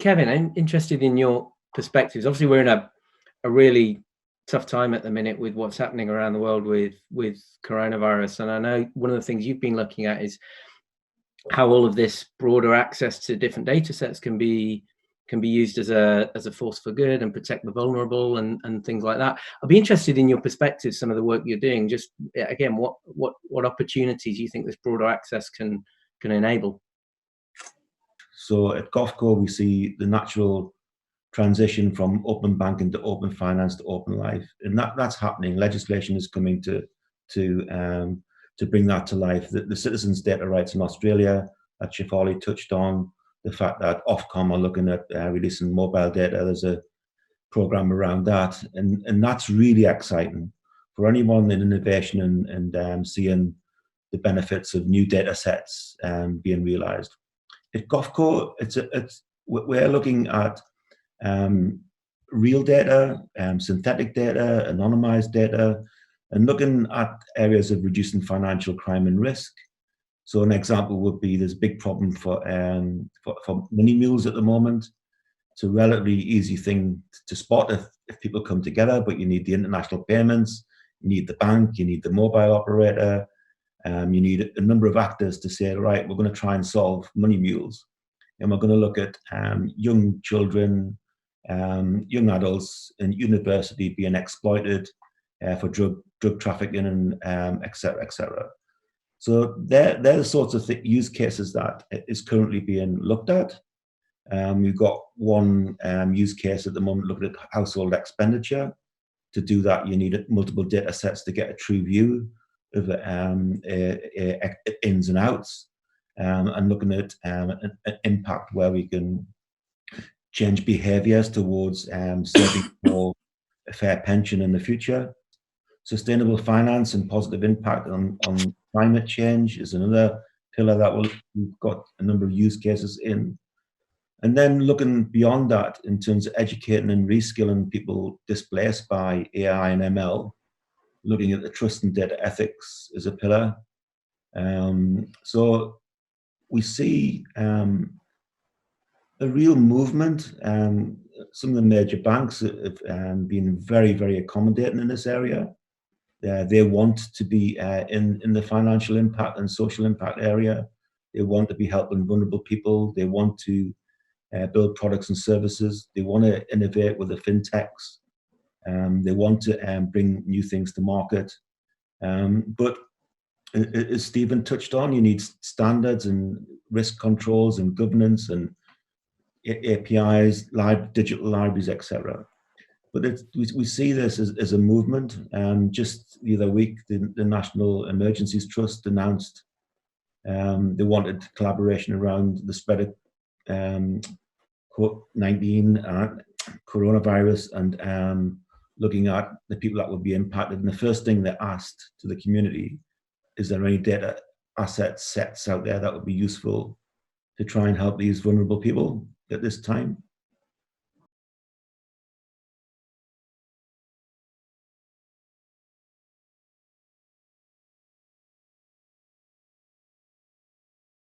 Kevin, I'm interested in your perspectives. Obviously, we're in a really tough time at the minute with what's happening around the world with coronavirus. And I know one of the things you've been looking at is how all of this broader access to different data sets can be used as a force for good and protect the vulnerable and things like that. I'd be interested in your perspective, some of the work you're doing. Just again, what opportunities you think this broader access can enable? So at GOFCoE, we see the natural transition from open banking to open finance to open life, and that's happening. Legislation is coming to bring that to life. The citizens' data rights in Australia that Shefali touched on, the fact that Ofcom are looking at releasing mobile data. There's a program around that, and that's really exciting for anyone in innovation and seeing the benefits of new data sets being realized. At GOFCoE, we're looking at real data, synthetic data, anonymized data, and looking at areas of reducing financial crime and risk. So an example would be there's a big problem for money mules at the moment. It's a relatively easy thing to spot if people come together, but you need the international payments, you need the bank, you need the mobile operator, you need a number of actors to say, right, we're going to try and solve money mules. And we're going to look at young children, young adults in university being exploited for drug trafficking and et cetera, et cetera. So they're the sorts of use cases that is currently being looked at. We've got one use case at the moment looking at household expenditure. To do that, you need multiple data sets to get a true view of ins and outs, and looking at an impact where we can change behaviors towards saving for a fair pension in the future. Sustainable finance and positive impact on climate change is another pillar that we've got a number of use cases in. And then looking beyond that in terms of educating and reskilling people displaced by AI and ML, looking at the trust and data ethics as a pillar. So we see a real movement. Some of the major banks have been very, very accommodating in this area. They want to be in the financial impact and social impact area. They want to be helping vulnerable people. They want to build products and services. They want to innovate with the FinTechs. They want to bring new things to market. But as Stephen touched on, you need standards and risk controls and governance and APIs, digital libraries, etc. But we see this as a movement. Just the other week, the National Emergencies Trust announced they wanted collaboration around the spread of COVID-19, coronavirus, and looking at the people that would be impacted. And the first thing they asked to the community, is there any data sets out there that would be useful to try and help these vulnerable people at this time?